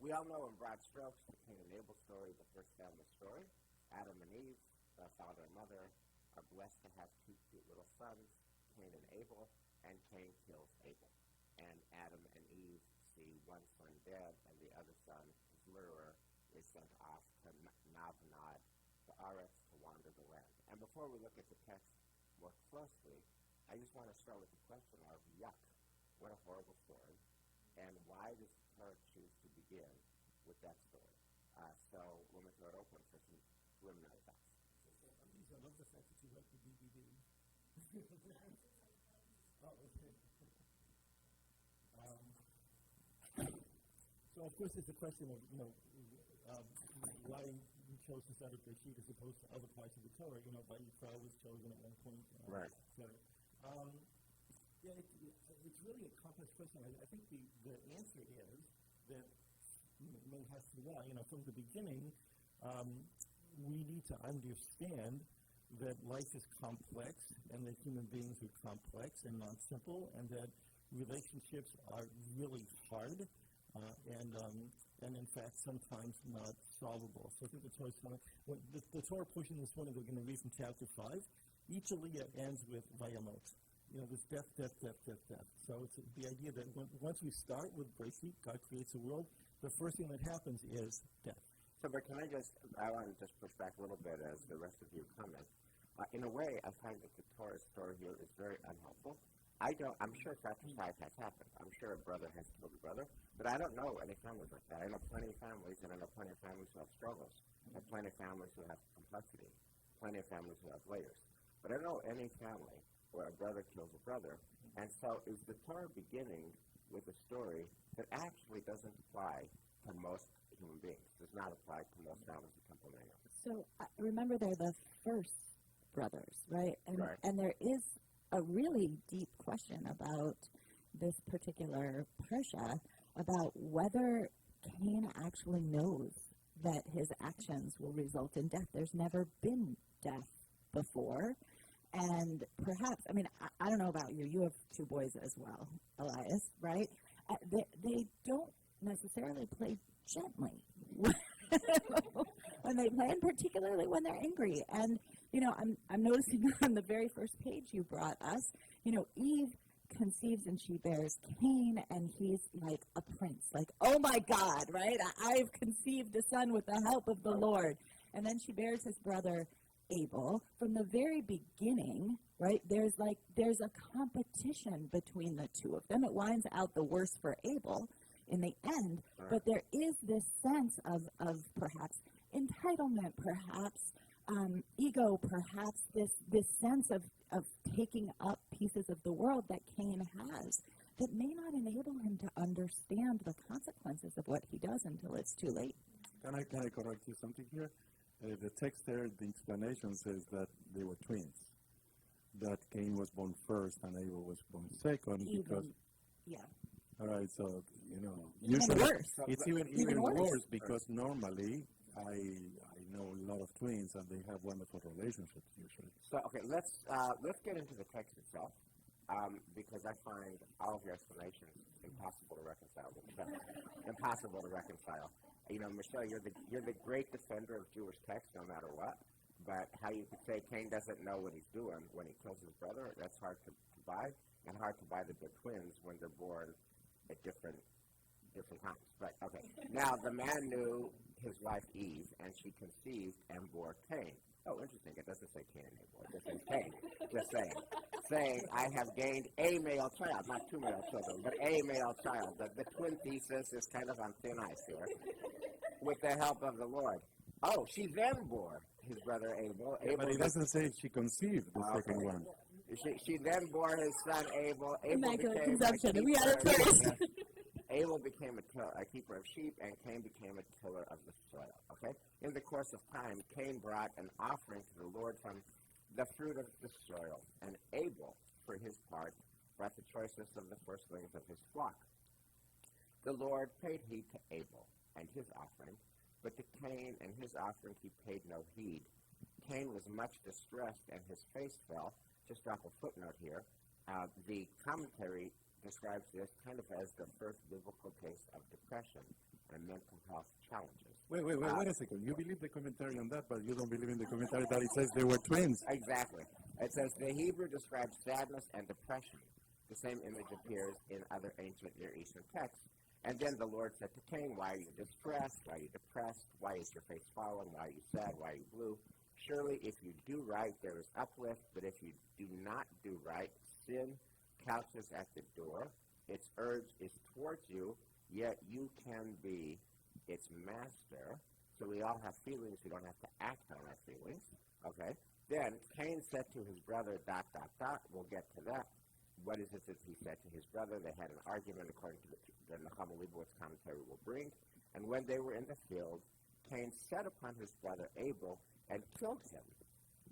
We all know in broad strokes the Cain and Abel story, the first family story. Adam and Eve, father and mother, are blessed to have two cute little sons, Cain and Abel, and Cain kills Abel. And Adam and Eve see one son dead, and the other son, his murderer, is sent off to Navnad, to Aretz, to wander the land. And before we look at the text more closely, I just want to start with the question of yuck, what a horrible story, and why does the Torah choose to begin with that story? So let me throw it open for some preliminary thoughts. I love the fact that you like the DVD. So of course it's a question of, why you chose to start with Bereshit as opposed to other parts of the Torah, why Yisrael was chosen at one point. Right. So, it's really a complex question. I think the answer is that has to be from the beginning, we need to understand that life is complex and that human beings are complex and not simple, and that relationships are really hard and in fact sometimes not solvable. So I think the Torah's the Torah portion this morning we're going to read from chapter 5. Each aliyah ends with vayamot. There's death. So it's the idea that once we start with Bereshit, God creates a world, the first thing that happens is death. So, but I want to just push back a little bit as the rest of you comment. In a way, I find that the Torah story here is very unhelpful. I'm sure fratricide has happened. I'm sure a brother has killed a brother, but I don't know any families like that. I know plenty of families, and I know plenty of families who have struggles. I have plenty of families who have complexity, plenty of families who have layers. But I don't know any family where a brother kills a brother. And so is the Torah beginning with a story that actually doesn't apply to most human beings, does not apply to most families that come from England. So remember, they're the first brothers, right? Right. And there is a really deep question about this particular parsha, about whether Cain actually knows that his actions will result in death. There's never been death before. And perhaps, I don't know about you. You have two boys as well, Elias, right? They don't necessarily play gently when they play, and particularly when they're angry. And, I'm noticing on the very first page you brought us, Eve conceives and she bears Cain, and he's like a prince, like, oh my God, right? I've conceived a son with the help of the Lord. And then she bears his brother Abel. From the very beginning, right, there's a competition between the two of them. It winds out the worse for Abel in the end, but there is this sense of perhaps entitlement, perhaps ego, perhaps this sense of taking up pieces of the world that Cain has that may not enable him to understand the consequences of what he does until it's too late. Can I correct you something here? The text there, the explanation says that they were twins, that Cain was born first and Abel was born second. All right, so, usually worse. It's even worse because normally I know a lot of twins and they have wonderful relationships usually. So, okay, let's get into the text itself, because I find all of your explanations impossible to reconcile with each other. Impossible to reconcile. Michelle, you're the great defender of Jewish text no matter what, but how you could say Cain doesn't know what he's doing when he kills his brother, that's hard to buy, and hard to buy the twins when they're born at different times. But, okay, now the man knew his wife Eve, and she conceived and bore Cain. Oh, interesting. It doesn't say Cain and Abel. It just says Cain. Just saying, I have gained a male child, not two male children, but a male child. The twin thesis is kind of on thin ice here, with the help of the Lord. Oh, she then bore his brother Abel. But it doesn't say she conceived the second one. She then bore his son Abel. Immaculate conception. We got it first. Abel became a keeper of sheep, and Cain became a tiller of the soil. Okay? In the course of time, Cain brought an offering to the Lord from the fruit of the soil, and Abel, for his part, brought the choicest of the firstlings of his flock. The Lord paid heed to Abel and his offering, but to Cain and his offering he paid no heed. Cain was much distressed, and his face fell. Just drop a footnote here. The commentary describes this kind of as the first biblical case of depression. and mental health challenges. Wait a second. You believe the commentary on that, but you don't believe in the commentary that it says they were twins. Exactly. It says the Hebrew describes sadness and depression. The same image appears in other ancient Near Eastern texts. And then the Lord said to Cain, why are you distressed? Why are you depressed? Why is your face fallen? Why are you sad? Why are you blue? Surely if you do right, there is uplift. But if you do not do right, sin couches at the door. Its urge is towards you, yet you can be its master. So we all have feelings. We don't have to act on our feelings. Okay? Then Cain said to his brother, ... We'll get to that. What is it that he said to his brother? They had an argument according to the Nechama Leibowitz commentary will bring. And when they were in the field, Cain set upon his brother Abel and killed him.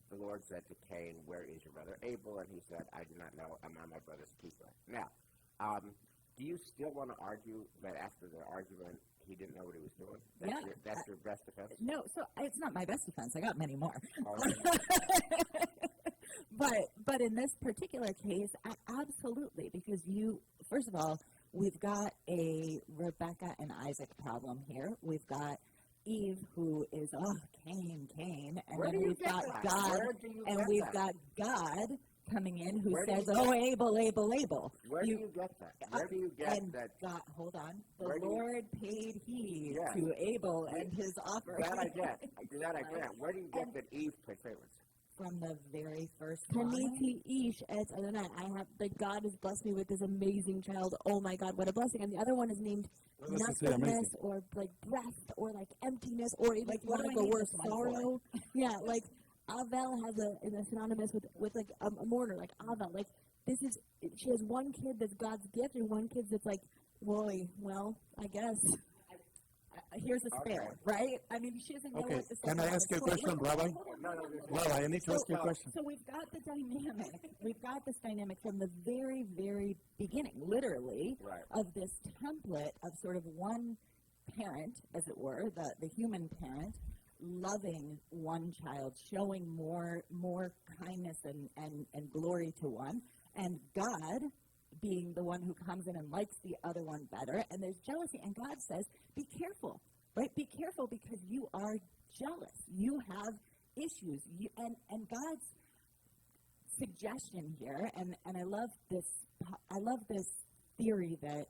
The Lord said to Cain, where is your brother Abel? And he said, I do not know. Am I my brother's keeper? Now, do you still want to argue that after the argument he didn't know what he was doing? That's your best defense? No, so it's not my best defense. I got many more. Okay. But in this particular case, absolutely, because first of all, we've got a Rebecca and Isaac problem here. We've got Eve, who is Cain, and Where then we've got that? God, and we've got God coming in who says, Abel. Where do you get that? Where do you get that? God, hold on. The Lord paid heed to Abel and his offering. That I get. Where do you get that Eve played favorites? From the very first Kaniti ish et Adonai. God has blessed me with this amazing child. Oh my God, what a blessing! And the other one is named nothingness, or like breath, or like emptiness, or even what do I go need worse, this one sorrow. Yeah, like Avel has a synonymous with like a mourner, like Avel. Like she has one kid that's God's gift, and one kid that's like, boy, well, I guess. Here's a spare, right? I mean, she doesn't know what to say. Can I ask you a question, Rabbi? Rabbi, I need to ask you a question. So we've got the dynamic. We've got this dynamic from the very, very beginning, literally, of this template of sort of one parent, as it were, the human parent, loving one child, showing more kindness and glory to one, and God being the one who comes in and likes the other one better, and there's jealousy, and God says, be careful, right? Be careful because you are jealous. You have issues. And God's suggestion here, and I love this theory that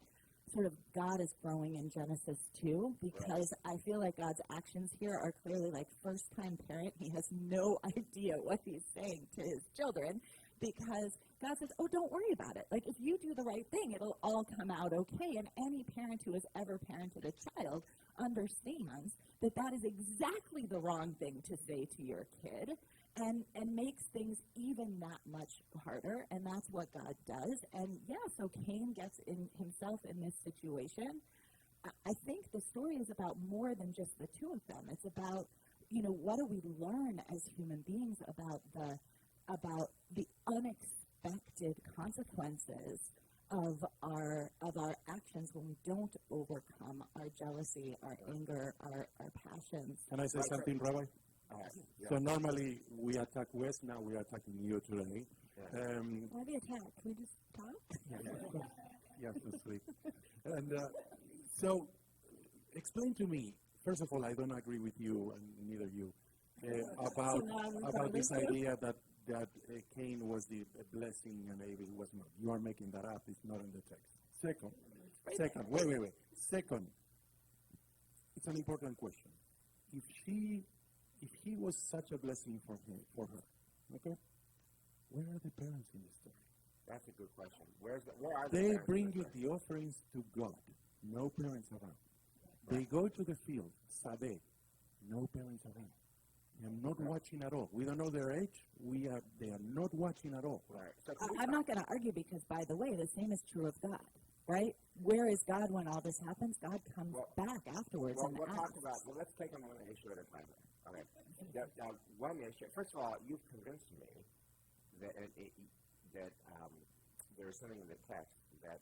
sort of God is growing in Genesis 2, because I feel like God's actions here are clearly like first-time parent. He has no idea what he's saying to his children, because God says, don't worry about it. Like, if you do the right thing, it'll all come out okay. And any parent who has ever parented a child understands that that is exactly the wrong thing to say to your kid, and makes things even that much harder. And that's what God does. And, so Cain gets himself in this situation. I think the story is about more than just the two of them. It's about, what do we learn as human beings about the unexpected consequences of our actions when we don't overcome our jealousy, our anger, our passions. Can I say something, Rabbi? So normally we attack West, now we are attacking you today. Why the attack? Can we just talk? Yes, to sleep. And so explain to me, first of all, I don't agree with you, and neither you, about this idea that Cain was the blessing and Abel was not. You are making that up. It's not in the text. Second, wait. Second, it's an important question. If he was such a blessing for her, okay, where are the parents in the story? That's a good question. Where are the They parents bring in the you story? the offerings to God. No parents around. They go to the field, Sadeh. No parents around. They are not watching at all. We don't know their age. They are not watching at all. Right. I'm not going to argue because, by the way, the same is true of God, right? Where is God when all this happens? God comes back afterwards and asks. Let's take them one issue at a time. Okay. One issue. First of all, you've convinced me that there's something in the text that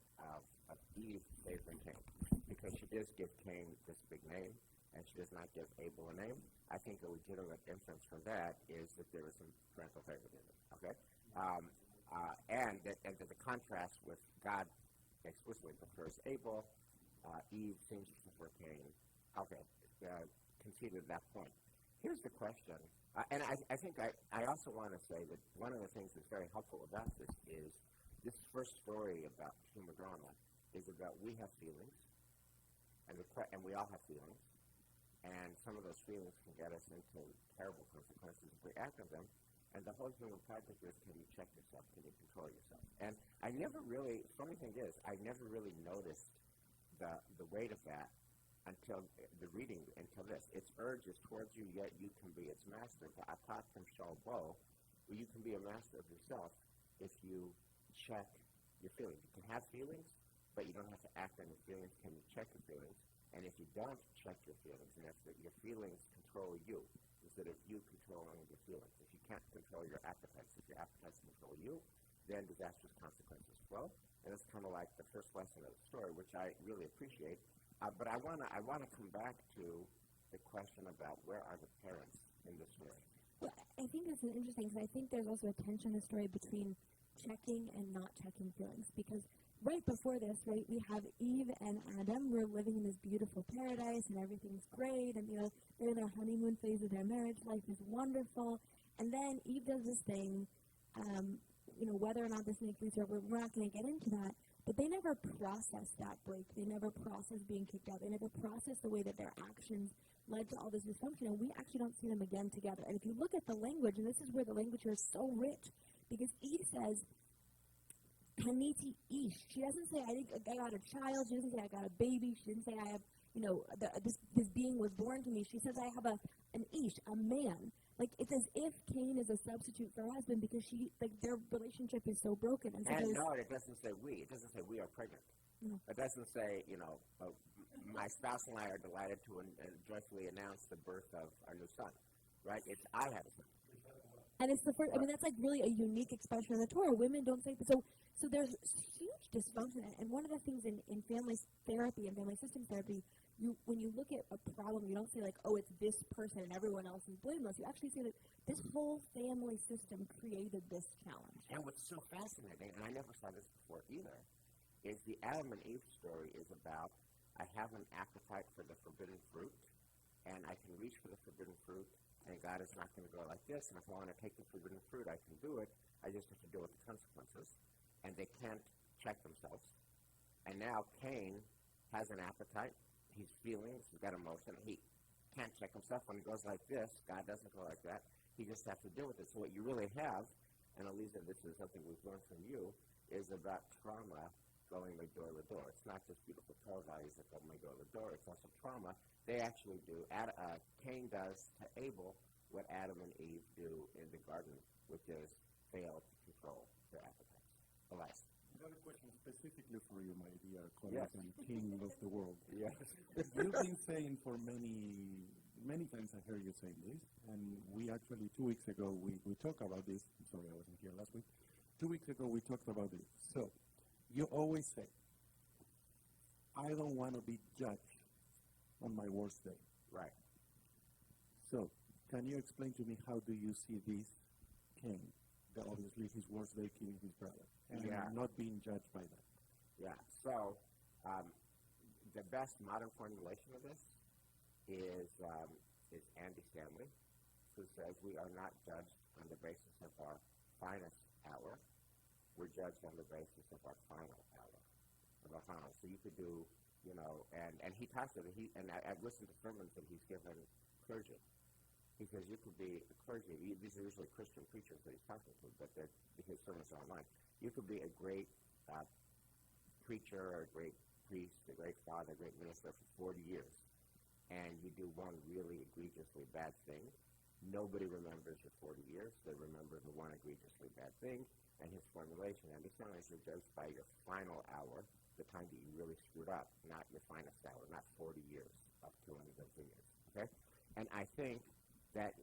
of Eve favoring Cain, because she does give Cain this big name, and she does not give Abel a name. I think a legitimate inference from that is that there was some parental favoritism. Okay, and that the contrast with God explicitly prefers Abel, Eve seems to prefer Cain. Okay, conceded that point. Here's the question, and I think I also want to say that one of the things that's very helpful about this first story about human drama is about we have feelings, and we all have feelings, and some of those feelings can get us into terrible consequences if we act on them. And the whole human project is, can you check yourself? Can you control yourself? And I never really, funny thing is, I never really noticed the weight of that until the reading, until this. Its urge is towards you, yet you can be its master. Apart from Shalbo, well, you can be a master of yourself if you check your feelings. You can have feelings, but you don't have to act on your feelings. Can you check your feelings? And if you don't check your feelings, and if your feelings control you, instead of you controlling your feelings, if you can't control your appetites, if your appetites control you, then disastrous consequences flow. And it's kind of like the first lesson of the story, which I really appreciate. But I wanna come back to the question about where are the parents in this story. Well, I think this is interesting because I think there's also a tension in the story between checking and not checking feelings. Because right before this, right, we have Eve and Adam. We're living in this beautiful paradise and everything's great. And, you know, they're in their honeymoon phase of their marriage. Life is wonderful. And then Eve does this thing, you know, whether or not this makes sense, we're not going to get into that. But they never process that break. They never process being kicked out. They never process the way that their actions led to all this dysfunction. And we actually don't see them again together. And if you look at the language, and this is where the language here is so rich, because Eve says, Haniti ish. She doesn't say, I got a child. She doesn't say, I got a baby. She didn't say, I have, you know, this being was born to me. She says, I have an ish, a man. Like, it's as if Cain is a substitute for her husband because their relationship is so broken. And, so no, it doesn't say we. It doesn't say we are pregnant. No. It doesn't say, you know, my spouse and I are delighted to joyfully announce the birth of our new son, right? It's I have a son. And it's the first, I mean, that's like really a unique expression of the Torah. Women don't say, so there's huge dysfunction. And one of the things in family therapy and family systems therapy, when you look at a problem, you don't say like, oh, it's this person and everyone else is blameless. You actually say that this whole family system created this challenge. And what's so fascinating, and I never saw this before either, is the Adam and Eve story is about I have an appetite for the forbidden fruit, and I can reach for the forbidden fruit, and God is not going to go like this, and if I want to take the forbidden fruit, I can do it. I just have to deal with the consequences. And they can't check themselves. And now Cain has an appetite. He's feelings. He's got emotion. He can't check himself. When he goes like this, God doesn't go like that. He just has to deal with it. So what you really have, and Elisa, this is something we've learned from you, is about trauma going door to door. It's not just beautiful Torah values that go door to door. It's also trauma. They actually do. Cain does to Abel what Adam and Eve do in the garden, which is fail to control their appetites. Elias. Another question specifically for you, my dear colleague and king of the world. Yes. You've been saying for many times I heard you saying this, and we actually 2 weeks ago, we talked about this. I'm sorry I wasn't here last week. 2 weeks ago we talked about this. So, you always say, I don't want to be judged on my worst day. Right. So, can you explain to me how do you see this king? That obviously his worst day killing his brother, and not being judged by that. Yeah, so the best modern formulation of this is Andy Stanley, who says we are not judged on the basis of our finest hour, we're judged on the basis of our final hour, of our final. So you could do, you know, and he talks about it, and I've listened to sermons that he's given clergy. He says you could be a clergy. These are usually Christian preachers that he's talking to, but his sermons are online. You could be a great preacher or a great priest, a great father, a great minister for 40 years, and you do one really egregiously bad thing. Nobody remembers your 40 years. They remember the one egregiously bad thing, and his formulation. And it's not as you're judged by your final hour, the time that you really screwed up, not your finest hour, not 40 years of killing the vineyards. Okay? And I think that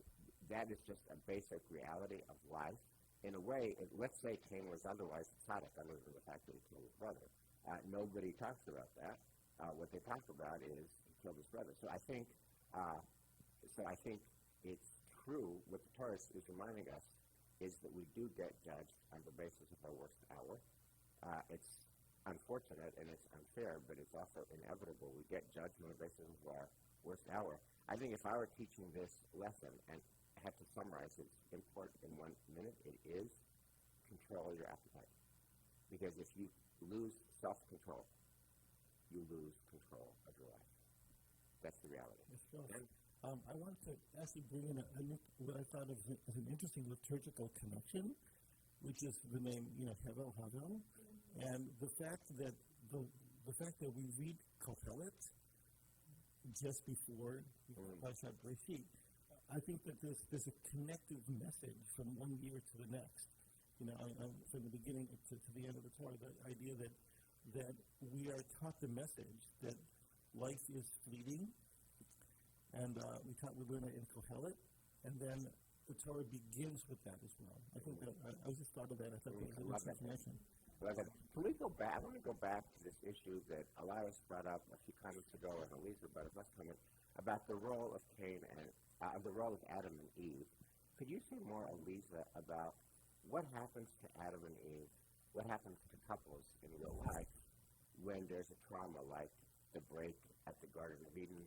is just a basic reality of life. In a way, let's say Cain was otherwise tzaddik, other than the fact that he killed his brother. Nobody talks about that. What they talk about is he killed his brother. So I think it's true. What the Torah is reminding us is that we do get judged on the basis of our worst hour. It's unfortunate and it's unfair, but it's also inevitable. We get judged on the basis of our worst hour. I think if I were teaching this lesson and had to summarize its import in 1 minute, it is control your appetite. Because if you lose self-control, you lose control of your life. That's the reality. Yes, sure. I want to actually bring in what I thought of as an interesting liturgical connection, which is the name, Hevel Havel, and the fact that we read Kohelet just before Parashat Breshit. I think that there's a connective message from one year to the next. From the beginning to the end of the Torah, the idea that we are taught the message that life is fleeting, and we learn it in Kohelet, and then the Torah begins with that as well. I think that I just thought of that. I thought that was an information. Can we go back? I want to go back to this issue that Elias brought up a few comments ago, and Elisa brought up last comment about the role of Cain and the role of Adam and Eve. Could you say more, Elisa, about what happens to Adam and Eve? What happens to couples in real life when there's a trauma like the break at the Garden of Eden,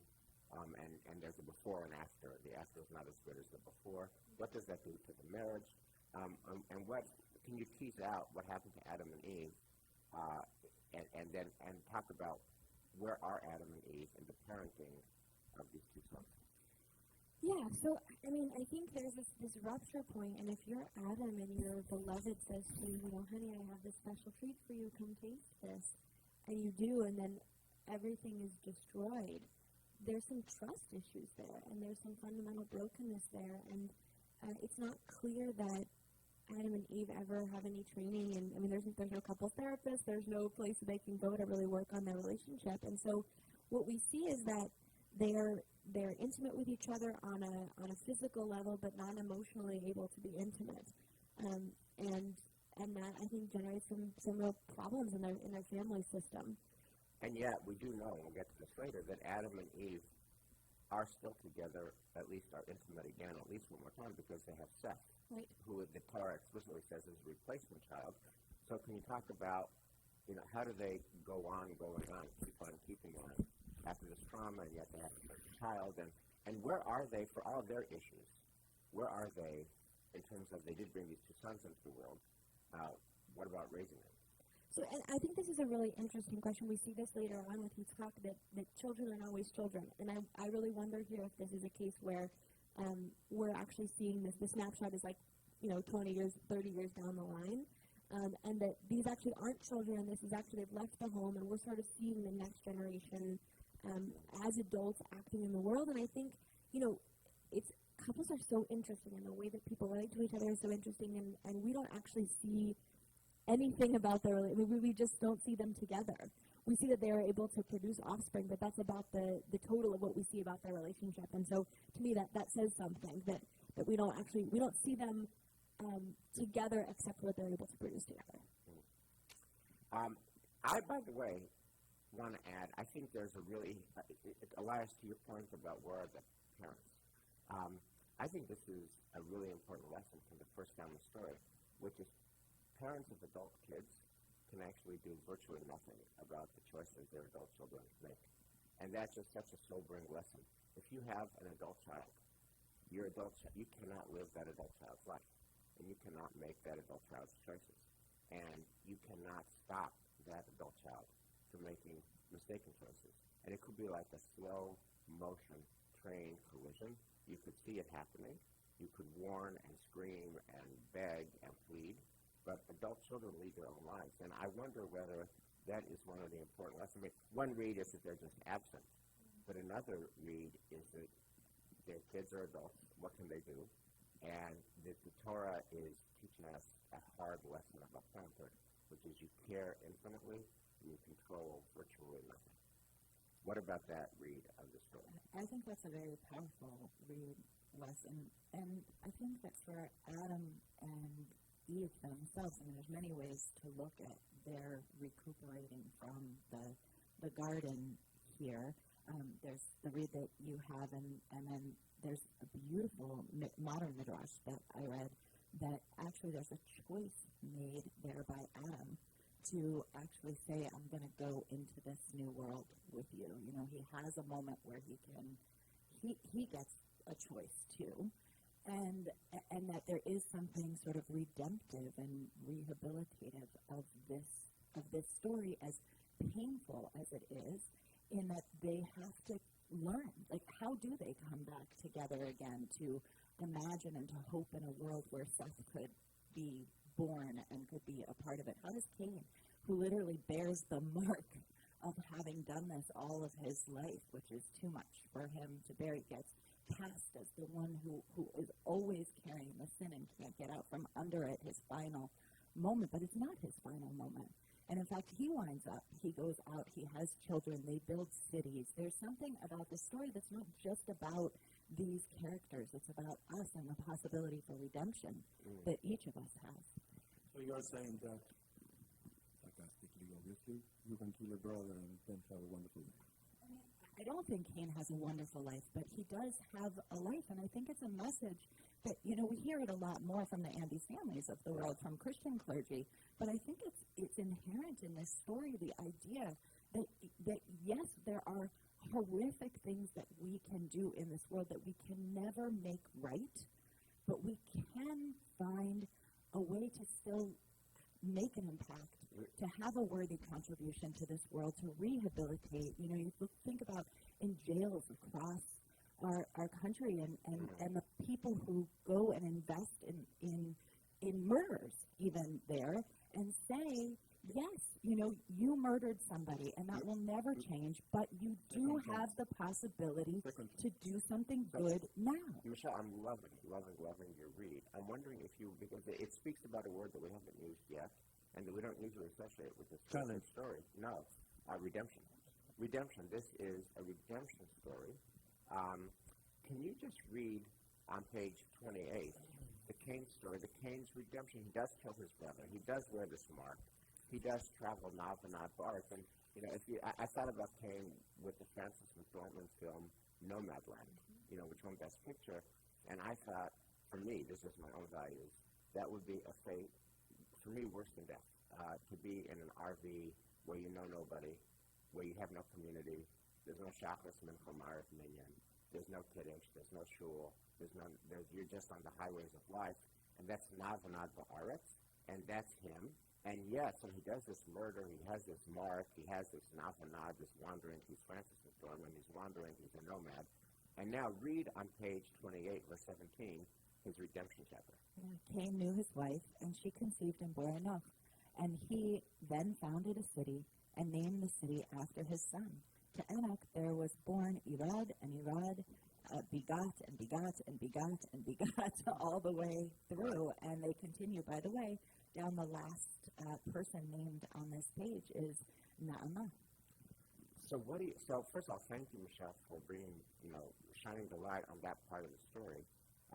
and there's a before and after? The after is not as good as the before. What does that do to the marriage? And what can you tease out what happened to Adam and Eve, and talk about where are Adam and Eve in the parenting of these two sons? Yeah, so, I think there's this rupture point, and if you're Adam and your beloved says to you, honey, I have this special treat for you, come taste this, and you do, and then everything is destroyed, there's some trust issues there, and there's some fundamental brokenness there, and it's not clear that Adam and Eve ever have any training, and there's no couples therapist, there's no place that they can go to really work on their relationship, and so what we see is that they're intimate with each other on a physical level, but not emotionally able to be intimate, and that I think generates some real problems in their family system. And yet we do know, and we'll get to this later, that Adam and Eve are still together, at least are intimate again, at least one more time, because they have Seth, right, who the Torah explicitly says is a replacement child. So can you talk about, how do they go on, keep on keeping on after this trauma, and yet they have a child, and where are they for all of their issues? Where are they in terms of they did bring these two sons into the world? What about raising them? So, and I think this is a really interesting question. We see this later on with Yitzchak, that children are always children. And I really wonder here if this is a case where we're actually seeing this. The snapshot is 20 years, 30 years down the line. And that these actually aren't children. This is actually, they've left the home, and we're sort of seeing the next generation as adults acting in the world. And I think, couples are so interesting, and the way that people relate to each other is so interesting, and we don't actually see anything about their relationship. We just don't see them together. We see that they are able to produce offspring, but that's about the total of what we see about their relationship. And so, to me, that says something, that we don't see them together except for what they're able to produce together. I, by the way, want to add, I think there's a really, Elias, to your point about where are the parents, I think this is a really important lesson from the first family story, which is parents of adult kids can actually do virtually nothing about the choices their adult children make. And that's just such a sobering lesson. If you have an adult child, you cannot live that adult child's life. And you cannot make that adult child's choices. And you cannot stop that adult child from making mistaken choices. And it could be like a slow motion train collision. You could see it happening. You could warn and scream and beg and plead. But adult children lead their own lives. And I wonder whether that is one of the important lessons. One read is that they're just absent. But another read is that their kids are adults. What can they do? And that the Torah is teaching us a hard lesson about parenthood, which is you care infinitely and you control virtually nothing. What about that read of the story? I think that's a very powerful read lesson. And I think that for Adam and Eve themselves, there's many ways to look at their recuperating from the garden here. There's the read that you have, and then there's a beautiful modern midrash that I read that actually there's a choice made there by Adam to actually say, I'm going to go into this new world with you. You know, he has a moment where he gets a choice too, and that there is something sort of redemptive and rehabilitative of this story, as painful as it is, in that they have to learn, like, how do they come back together again to imagine and to hope in a world where Seth could be born and could be a part of it? How does Cain, who literally bears the mark of having done this all of his life, which is too much for him to bear, gets cast as the one who is always carrying the sin and can't get out from under it, his final moment, but it's not his final moment. And in fact, he winds up, he goes out, he has children, they build cities. There's something about the story that's not just about these characters. It's about us and the possibility for redemption that each of us has. So you're saying that, sarcastically, obviously, you can kill a brother and then have a wonderful life. I don't think Cain has a wonderful life, but he does have a life, and I think it's a message that, you know, we hear it a lot more from the Andes families of the world, from Christian clergy, but I think it's inherent in this story, the idea that yes, there are horrific things that we can do in this world that we can never make right, but we can find a way to still make an impact, to have a worthy contribution to this world, to rehabilitate. You know, you think about in jails across our country and the people who go and invest in murders even there and say, yes, you know, you murdered somebody and that will never change, but you do have the possibility to do something good now. Michelle, I'm loving your read. I'm wondering if you, because it speaks about a word that we haven't used yet, and that we don't usually associate with this story. No, redemption. Redemption. This is a redemption story. Can you just read on page 28 the Cain story, the Cain's redemption? He does kill his brother. He does wear this mark. He does travel nav and not bark. And, you know, I thought about Cain with the Francis McDormand film Nomadland, you know, which won Best Picture. And I thought, for me, this is my own values, that would be a fate, for me, worse than death. To be in an RV where you know nobody, where you have no community, there's no Shacharis Mincha Ma'ariv Minyan, there's no Kiddush, there's no shul, you're just on the highways of life, and that's Nav Anad Ba'aretz, and that's him. And yes, when he does this murder, he has this mark, he has this Nav Anad, this wandering, he's Francis McDormand, he's wandering, he's a nomad. And now read on page 28, verse 17, his redemption chapter. Cain knew his wife, and she conceived and bore Enoch. And he then founded a city and named the city after his son. To Enoch there was born Irad, and Irad begot and begot and begot and begot all the way through. And they continue, by the way, down the last person named on this page is Naamah. So first of all, thank you, Michelle, for bringing, shining the light on that part of the story.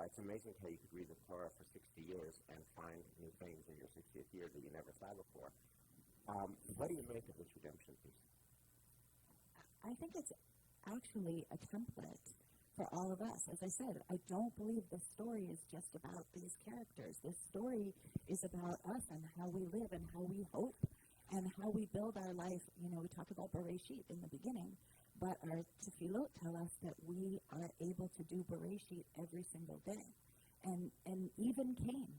It's amazing how you could read the Torah for 60 years and find new things in your 60th year that you never saw before. What do you make of this redemption piece? I think it's actually a template for all of us. As I said, I don't believe this story is just about these characters. This story is about us and how we live and how we hope and how we build our life. You know, we talk about Bereshit in the beginning, but our tefillot tell us that we are able to do Bereshit every single day. And even Cain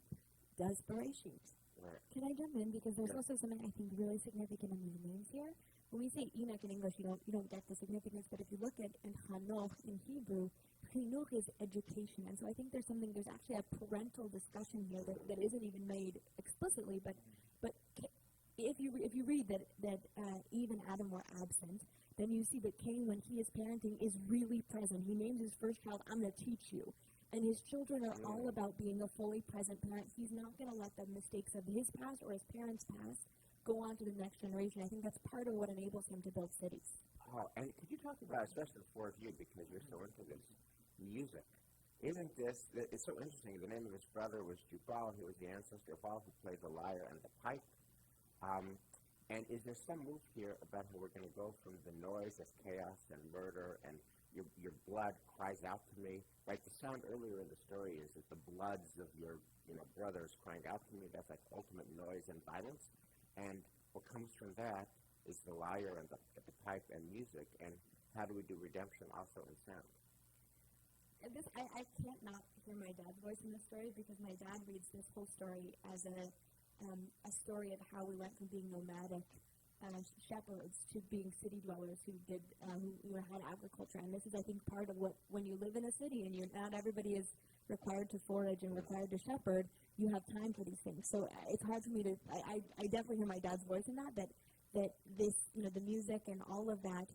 does Bereshit. Right. Can I jump in? Because there's also something I think really significant in these names here. When we say Enoch in English, you don't get the significance, but if you look at Hanoch in Hebrew, Chinuch is education. And so I think there's actually a parental discussion here that isn't even made explicitly, but if you read that Eve and Adam were absent, then you see that Cain, when he is parenting, is really present. He names his first child, I'm going to teach you. And his children are all about being a fully present parent. He's not going to let the mistakes of his past or his parents' past go on to the next generation. I think that's part of what enables him to build cities. Oh, and could you talk about, especially the four of you, because you're so into this, music. Isn't this, it's so interesting, the name of his brother was Jubal, he was the ancestor of all who played the lyre and the pipe. And is there some move here about how we're going to go from the noise of chaos and murder and your blood cries out to me? Right, the sound earlier in the story is that the bloods of your brothers crying out to me. That's like ultimate noise and violence. And what comes from that is the lyre and the pipe and music, and how do we do redemption also in sound? And this, I can't not hear my dad's voice in this story, because my dad reads this whole story as a story of how we went from being nomadic shepherds to being city dwellers who had agriculture. And this is, I think, part of what, when you live in a city and not everybody is required to forage and required to shepherd, you have time for these things. So it's hard for me to, I definitely hear my dad's voice in that this, the music and all of that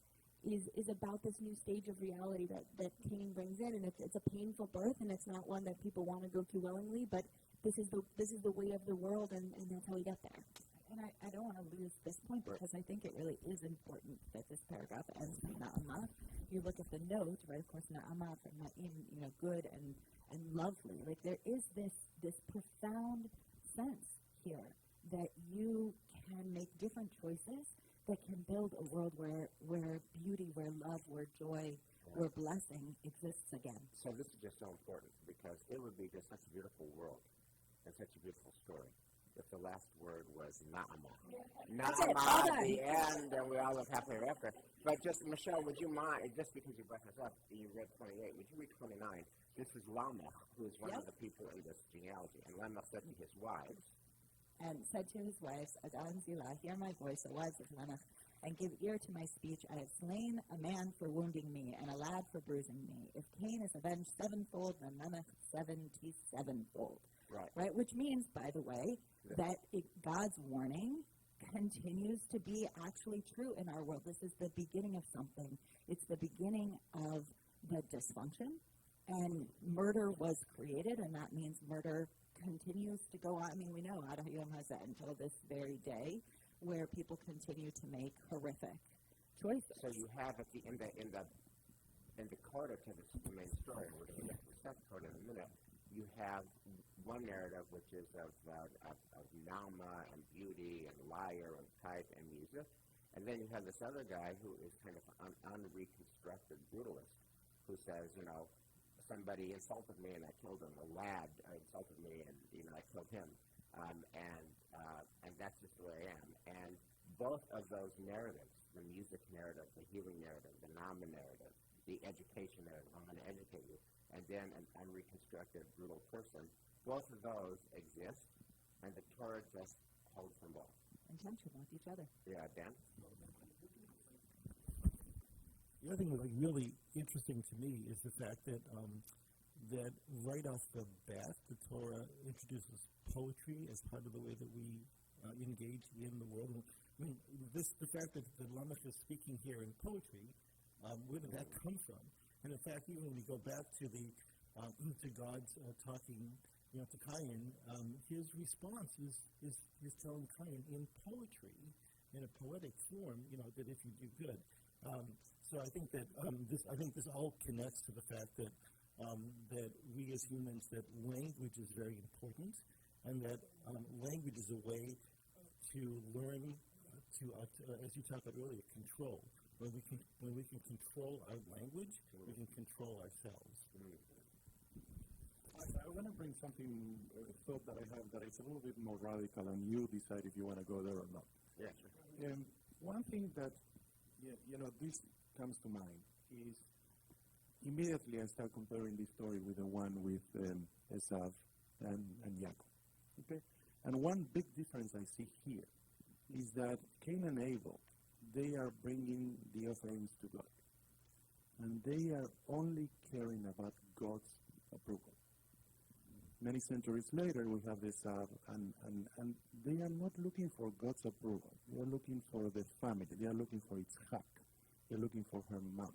is about this new stage of reality that Cain brings in, and it's a painful birth, and it's not one that people want to go to willingly, but this is the way of the world, and that's how we get there. And I don't want to lose this point, because I think it really is important that this paragraph ends with Na'ama. You look at the note, right? Of course, Na'ama for Na'im, good and lovely. Like, there is this profound sense here that you can make different choices that can build a world where beauty, where love, where joy, where blessing exists again. So this is just so important, because it would be just such a beautiful world and such a beautiful story if the last word was Na'ama. Na'ama at the end, and we all live happily ever after. But just, Michelle, would you mind, just because you brought this up, you read 28, would you read 29? This is Lamech, who is one of the people in this genealogy. And Lamech said to his wives, and said to his wives, Adan Zillah, hear my voice, O wives of Lamech, and give ear to my speech. I have slain a man for wounding me, and a lad for bruising me. If Cain is avenged sevenfold, then Lamech 77-fold. Right? Which means, by the way, that God's warning continues to be actually true in our world. This is the beginning of something. It's the beginning of the dysfunction, and murder was created, and that means murder continues to go on. I mean, we know Ad Hayom Hazeh until this very day, where people continue to make horrific choices. So you have at the in the coda to the main story, and we're going to get to the second coda in a minute. You have one narrative, which is of Naama and beauty and lyre and pipe and music, and then you have this other guy who is kind of an unreconstructed brutalist, who says, somebody insulted me and I killed him. A lad insulted me and I killed him, and that's just the way I am. And both of those narratives, the music narrative, the healing narrative, the Naama narrative, the education narrative, I'm going to educate you, and then an unreconstructed brutal person, both of those exist, and the Torah just holds them both. In tension with each other. Yeah, Dan? The other thing that's really interesting to me is the fact that that right off the bat, the Torah introduces poetry as part of the way that we engage in the world. And, I mean, the fact that Lamech is speaking here in poetry, where did that come from? And in fact, even when we go back to to God's talking, to Cain, his response is telling Cain in poetry, in a poetic form, that if you do good. So I think that this all connects to the fact that that we as humans, that language is very important, and that language is a way to learn to as you talked about earlier, control. When we can control our language, we can control ourselves. I want to bring something, a thought that I have that is a little bit more radical, and you decide if you want to go there or not. Yeah, sure. One thing that this comes to mind is immediately I start comparing this story with the one with Esav and Jacob. Okay, and one big difference I see here is that Cain and Abel, they are bringing the offerings to God, and they are only caring about God's approval. Many centuries later, we have Esav, and they are not looking for God's approval. They are looking for the family. They are looking for Yitzhak. They are looking for her mom.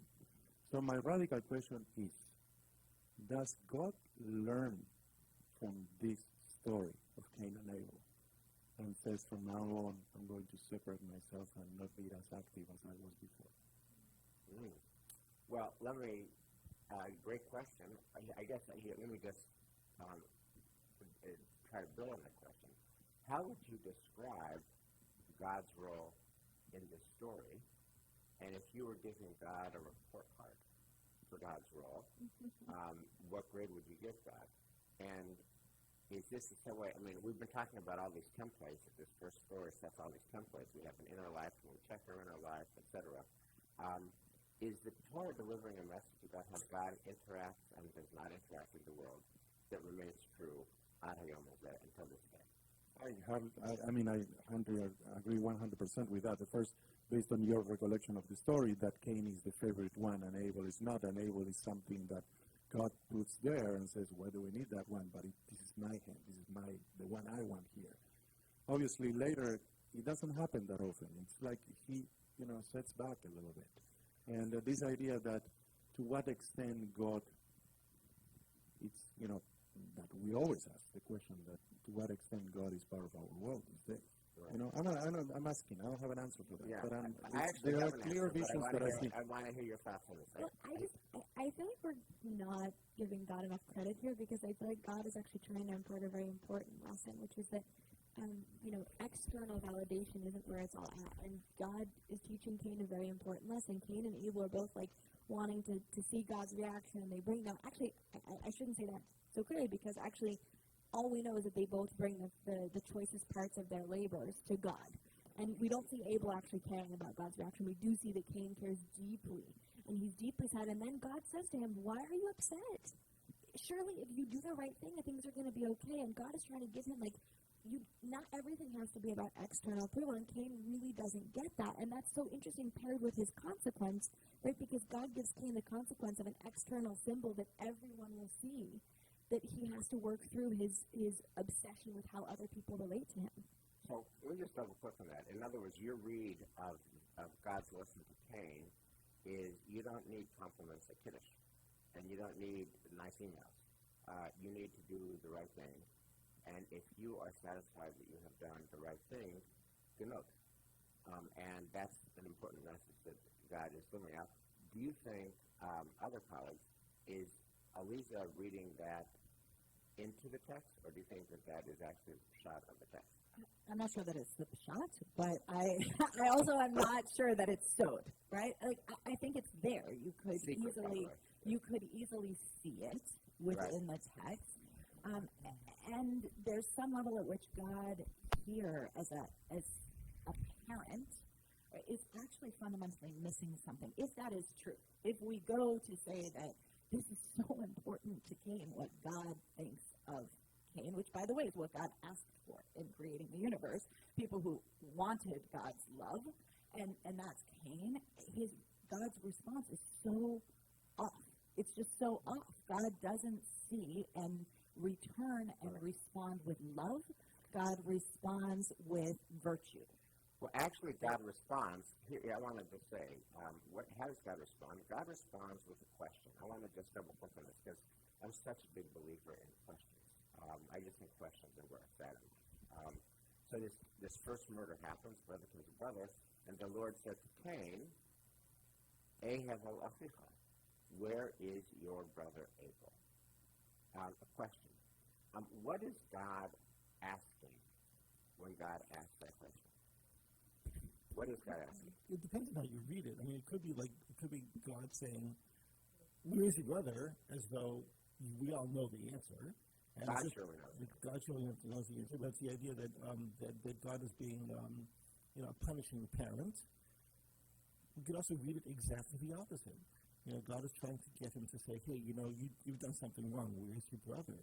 So my radical question is, does God learn from this story of Cain and Abel and says, from now on, I'm going to separate myself and not be as active as I was before? Well, great question. I guess let me just try to build on that question. How would you describe God's role in this story? And if you were giving God a report card for God's role, what grade would you give God? And is this the way? I mean, we've been talking about all these templates. This first story sets all these templates. We have an inner life, and we check our inner life, etc. Is the Torah delivering a message about how God interacts and does not interact with the world that remains true until this day? I mean, I agree 100% with that. The first, based on your recollection of the story, that Cain is the favorite one and Abel is not, and Abel is something that God puts there and says, why do we need that one? But this is my hand. This is the one I want here. Obviously, later, it doesn't happen that often. It's like he, sets back a little bit. And this idea that to what extent God, it's, that we always ask the question that to what extent God is part of our world these days. Right. I'm asking. I don't have an answer for that. Yeah, but there are clear visions that I see. I want to hear your thoughts on this. Well, I feel like we're not giving God enough credit here, because I feel like God is actually trying to impart a very important lesson, which is that external validation isn't where it's all at. And God is teaching Cain a very important lesson. Cain and Abel are both like wanting to see God's reaction, and they bring them. Actually, I shouldn't say that so clearly, because actually all we know is that they both bring the choicest parts of their labors to God. And we don't see Abel actually caring about God's reaction. We do see that Cain cares deeply, and he's deeply sad. And then God says to him, why are you upset? Surely if you do the right thing, things are going to be okay. And God is trying to give him, not everything has to be about external approval, and Cain really doesn't get that. And that's so interesting paired with his consequence, right? Because God gives Cain the consequence of an external symbol that everyone will see, that he has to work through his obsession with how other people relate to him. So let me just double click on that. In other words, your read of God's lesson to Cain is you don't need compliments at Kiddush, and you don't need nice emails. You need to do the right thing. And if you are satisfied that you have done the right thing, good note. And that's an important message that God is bringing out. Do you think, other colleagues, is Aliza reading that into the text, or do you think that is actually a shot of the text? I'm not sure that it's the shot, but I also am not sure that it's sewed, right? I think it's there. You could easily see it within the text. And there's some level at which God here, as a parent, is actually fundamentally missing something, if that is true. If we go to say that this is so important to Cain, what God thinks of Cain, which, by the way, is what God asked for in creating the universe, people who wanted God's love, and that's Cain, God's response is so off. It's just so off. God doesn't see and return and respond with love. God responds with virtue. Well, actually, God responds. Here, I want to just say, how does God respond? God responds with a question. I want to just double click on this because I'm such a big believer in questions. I just think questions are where it's at. So this first murder happens, brother kills a brother, and the Lord said to Cain, Ehevel achicha, where is your brother Abel? A question. What is God asking when God asks that question? What is God asking? It depends on how you read it. I mean, it could be God saying, where is your brother, as though we all know the answer. And God surely knows. God surely knows the answer. But it's the idea that God is being a punishing parent. We could also read it exactly the opposite. God is trying to get him to say, hey, you've done something wrong. Where's your brother?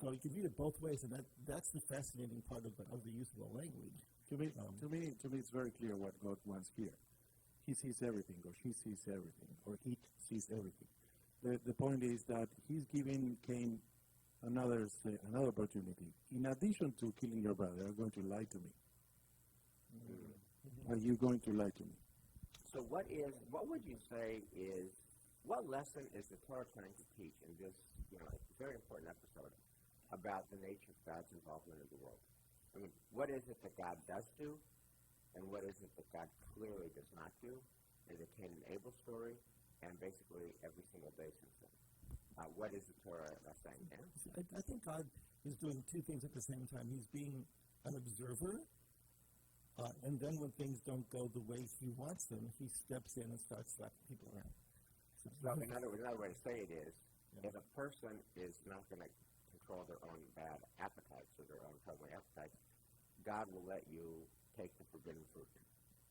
So you can read it both ways, and that's the fascinating part of the use of the language. To me, it's very clear what God wants here. He sees everything, or she sees everything, or it sees everything. The point is that he's giving Cain another opportunity. In addition to killing your brother, you're going to lie to me. Mm-hmm. Are you going to lie to me? So what would you say is, what lesson is the Torah trying to teach in this, very important episode about the nature of God's involvement in the world? I mean, what is it that God does do, and what is it that God clearly does not do in the Cain and Abel story, and basically every single day since then? What is the Torah saying there? I think God is doing two things at the same time. He's being an observer, and then when things don't go the way he wants them, he steps in and starts slapping people around. So another way to say it is, if a person is not going to control their own bad appetites or their own troubling appetites, God will let you take the forbidden fruit.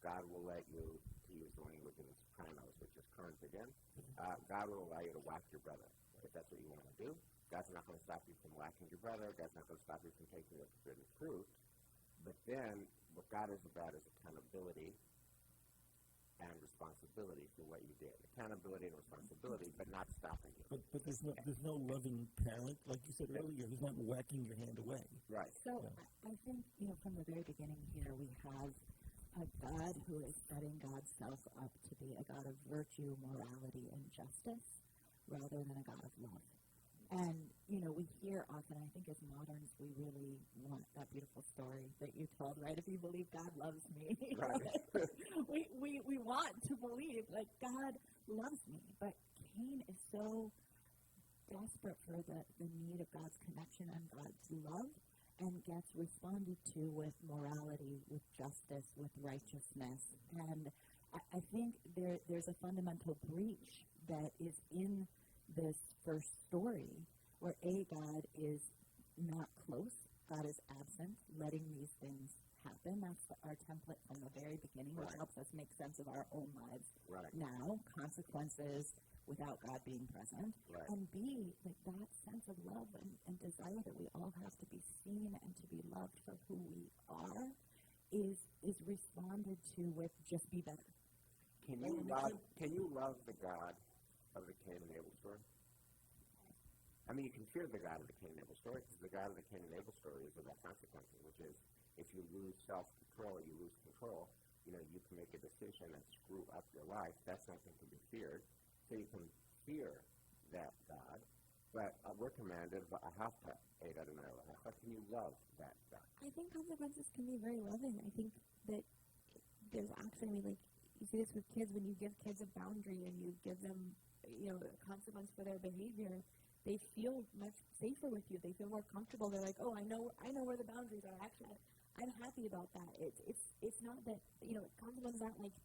God will let you, to use the language in The Sopranos, which is current again, God will allow you to whack your brother if that's what you want to do. God's not going to stop you from whacking your brother. God's not going to stop you from taking the forbidden fruit. But then what God is about is accountability and responsibility for what you did. Accountability and responsibility, but not stopping you. But there's no loving parent, like you said earlier, who's not whacking your hand away. Right. So I think, from the very beginning here, we have a God who is setting God's self up to be a God of virtue, morality, and justice, rather than a God of love. And, we hear often, I think as moderns, we really want that beautiful story that you told, right? If you believe God loves me, Right. we want to believe, like, God loves me. But Cain is so desperate for the need of God's connection and God's love, and gets responded to with morality, with justice, with righteousness. And I think there's a fundamental breach that is in this first story where God is not close, God is absent, letting these things happen. That's our template from the very beginning, which helps us make sense of our own lives now, consequences without God being present, and B, like that sense of love and desire that we all have to be seen and to be loved for who we are is responded to with just be better. Can you love the God of the Cain and Abel story? I mean, you can fear the God of the Cain and Abel story because the God of the Cain and Abel story is about consequences, which is if you lose self-control, you lose control. You can make a decision and screw up your life. That's something to be feared. So you can fear that God, but we're commanded, how can you love that God? I think consequences can be very loving. I think that there's actually, you see this with kids, when you give kids a boundary and you give them, a consequence for their behavior, they feel much safer with you. They feel more comfortable. They're like, oh, I know where the boundaries are. Actually, I'm happy about that. It's not that, consequences aren't like,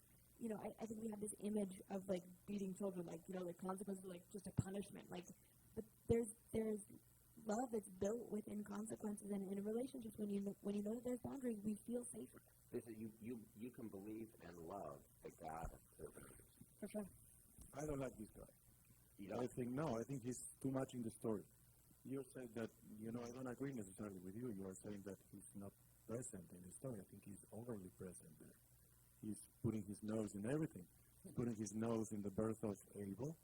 I think we have this image of beating children, the consequences are just a punishment. But there's love that's built within consequences, and in a relationship, when you know that there's boundaries, we feel safer. You can believe and love the God of privilege. For sure. I don't like this guy. You don't? I think he's too much in the story. You're saying that, I don't agree necessarily with you. You are saying that he's not present in the story. I think he's overly present there. He's putting his nose in everything. He's putting his nose in the birth of Abel.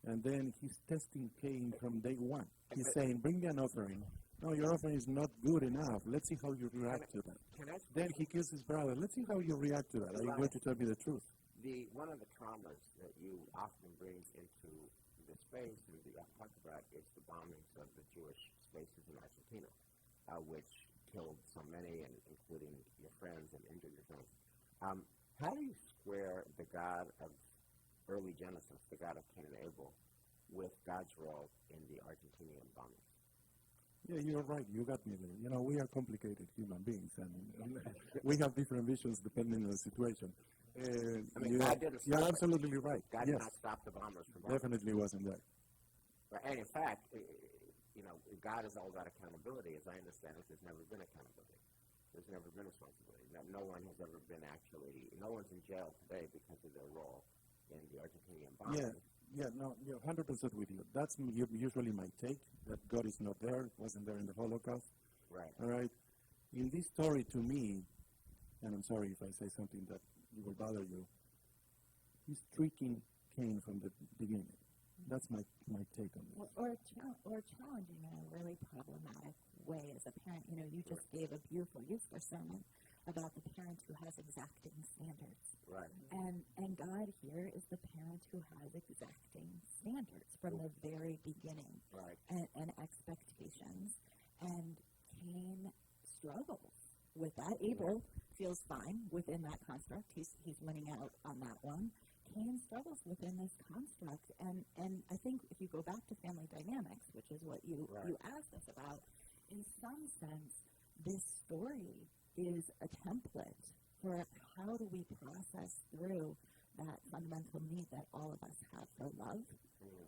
And then he's testing Cain from day one. He's saying, bring me an offering. No, your offering is not good enough. Let's see how you react to that. Then he kills his brother. Let's see how you react to that. Are you going to tell me the truth? One of the traumas that you often bring into the space, and the talked about, is the bombings of the Jewish spaces in Argentina, which killed so many, and including your friends, and injured your friends. How do you square the God of early Genesis, the God of Cain and Abel, with God's role in the Argentinian bombing? Yeah, you're right. You got me there. We are complicated human beings, and we have different visions depending on the situation. God didn't stop you're absolutely right. God did not stop the bombers from bombing. Definitely wasn't there. And in fact, God is all about accountability. As I understand it, there's never been accountability. There's never been responsibility. No one has ever been no one's in jail today because of their role in the Argentinian bombing. Yeah, 100% with you. That's usually my take, that God is not there, wasn't there in the Holocaust. Right. All right? In this story, to me, and I'm sorry if I say something that will bother you, he's tricking Cain from the beginning. That's my take on this. Or challenging in a really problematic way as a parent. You just gave a beautiful, useful sermon about the parent who has exacting standards. Right. And God here is the parent who has exacting standards from the very beginning. Right. And expectations. And Cain struggles with that. Abel feels fine within that construct. He's winning out on that one. Cain struggles within this construct. And I think if you go back to family dynamics, which is what you asked us about, in some sense, this story is a template for how do we process through that fundamental need that all of us have for love,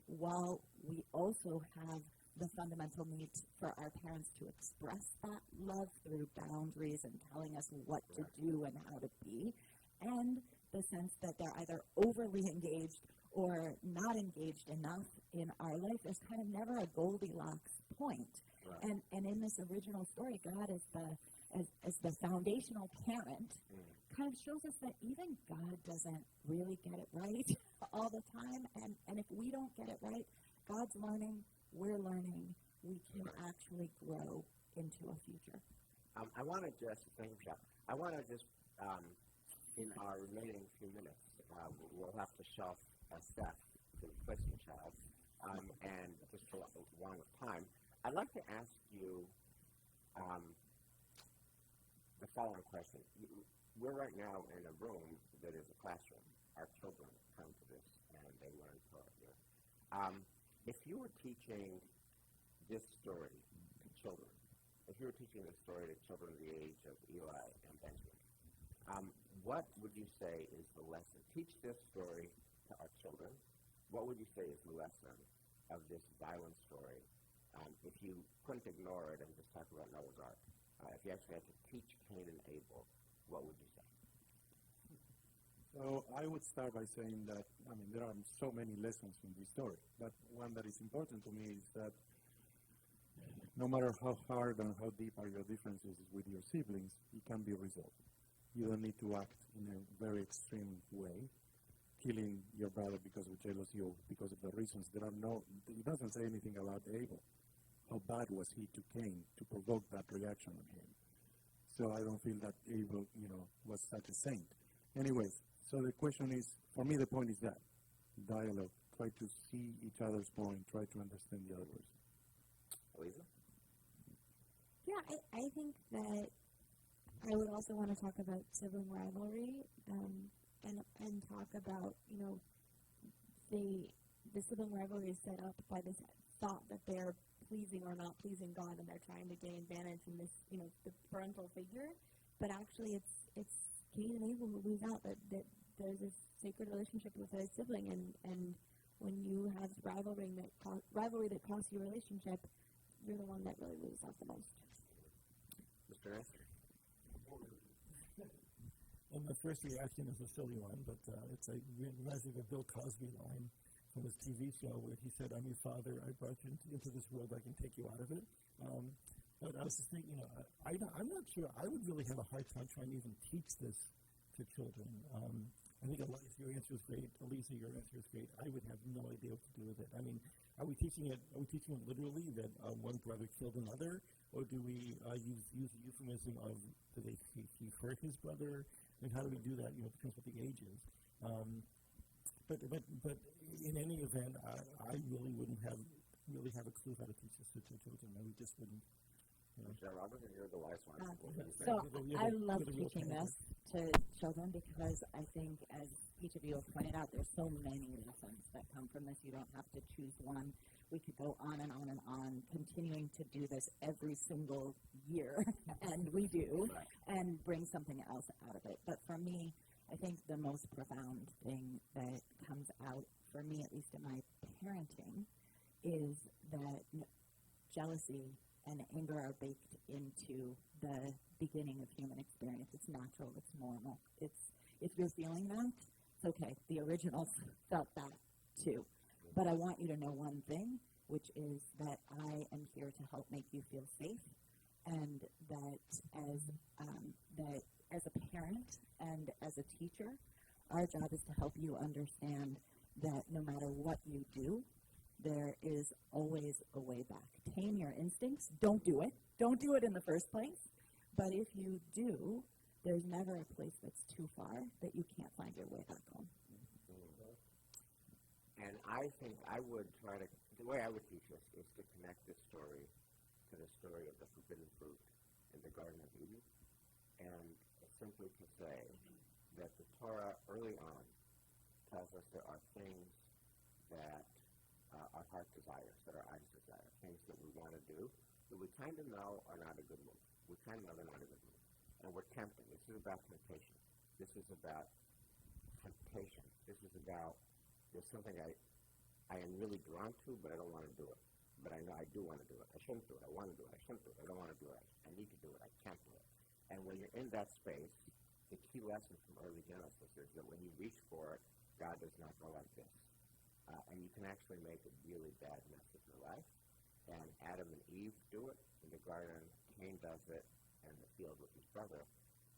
while we also have the fundamental need for our parents to express that love through boundaries and telling us what to do and how to be, and the sense that they're either overly engaged or not engaged enough in our life. There's kind of never a Goldilocks point. Right. And in this original story, God as the foundational parent kind of shows us that even God doesn't really get it right all the time. And if we don't get it right, God's learning, we're learning, we can actually grow into a future. I want to just, thank you, Michelle. I want to just, in our remaining few minutes, we'll have to shelf Steph to replace Michelle, and just for along with time, I'd like to ask you the following question. We're right now in a room that is a classroom. Our children come to this and they learn from it. If you were teaching this story to children, if you were teaching this story to children of the age of Eli and Benjamin, what would you say is the lesson? Teach this story to our children. What would you say is the lesson of this violent story? If you couldn't ignore it and just talk about Noah's Ark, if you actually had to teach Cain and Abel, what would you say? So I would start by saying that, there are so many lessons in this story, but one that is important to me is that no matter how hard and how deep are your differences with your siblings, it can be resolved. You don't need to act in a very extreme way, killing your brother because of jealousy or because of the reasons. It doesn't say anything about Abel. How bad was he to Cain to provoke that reaction on him? So I don't feel that Abel, was such a saint. Anyways, so the question is, for me the point is that, dialogue, try to see each other's point, try to understand the other person. Elisa? Yeah, I think that I would also want to talk about sibling rivalry and talk about, the sibling rivalry is set up by this thought that they're pleasing or not pleasing God, and they're trying to gain advantage in this, the parental figure. But actually, it's Cain and Abel who lose out. That there's this sacred relationship with a sibling, and when you have rivalry that costs you a relationship, you're the one that really loses out the most. Mr. Nasser? And the first reaction is a silly one, but it reminds me of a Bill Cosby line from his TV show where he said, "I'm your father, I brought you into this world, I can take you out of it." But I was just thinking, I'm not sure I would really have a hard time trying to even teach this to children. I think Elias, your answer is great. Elisa, your answer is great. I would have no idea what to do with it. Are we teaching it literally that one brother killed another, or do we use the euphemism of he hurt his brother? How do we do that? It depends what the age is. But in any event, I really wouldn't have a clue how to teach this to children. We just wouldn't. Michelle Robinson, you're the wise one. So I love teaching this to children because I think, as each of you have pointed out, there's so many lessons that come from this. You don't have to choose one. We could go on and on and on, continuing to do this every single year, and we do, and bring something else out of it. But for me, I think the most profound thing that comes out, for me at least in my parenting, is that jealousy and anger are baked into the beginning of human experience. It's natural. It's normal. If you're feeling that, it's okay. The originals felt that too. But I want you to know one thing, which is that I am here to help make you feel safe, and that as a parent and as a teacher, our job is to help you understand that no matter what you do, there is always a way back. Tame your instincts. Don't do it. Don't do it in the first place. But if you do, there's never a place that's too far that you can't find your way back home. And I think the way I would teach this is to connect this story to the story of the forbidden fruit in the Garden of Eden, and simply to say that the Torah early on tells us there are things that our heart desires, that our eyes desire, things that we want to do, that we kind of know are not a good move. We kind of know they're not a good move. And we're tempted. This is about temptation. This is about temptation. This is about, there's something I am really drawn to, but I don't want to do it. but I know I do want to do it. I shouldn't do it. I want to do it. I shouldn't do it. I don't want to do it. I need to do it. I can't do it. And when you're in that space, the key lesson from early Genesis is that when you reach for it, God does not go like this. And you can actually make a really bad mess of your life. And Adam and Eve do it in the garden. Cain does it in the field with his brother.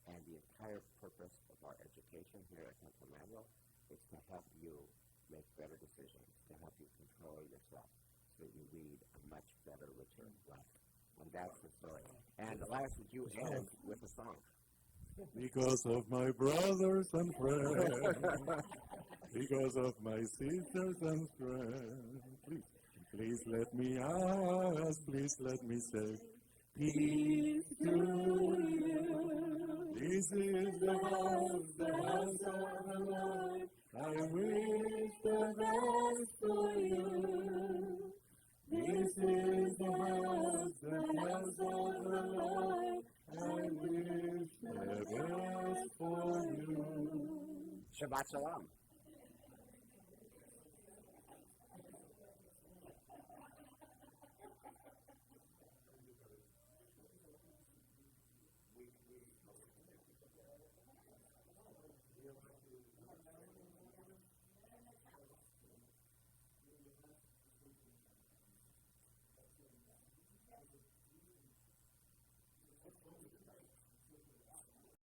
And the entire purpose of our education here at Temple Manual is to help you make better decisions, to help you control yourself so that you lead a much better, richer life. And that's the story. And the last would you end with a song. Because of my brothers and friends, because of my sisters and friends, please let me ask, please let me say, peace to you. This is the house of the Lord. I wish the best for you. This is the house of the Lord. I wish the best for you. Shabbat Shalom.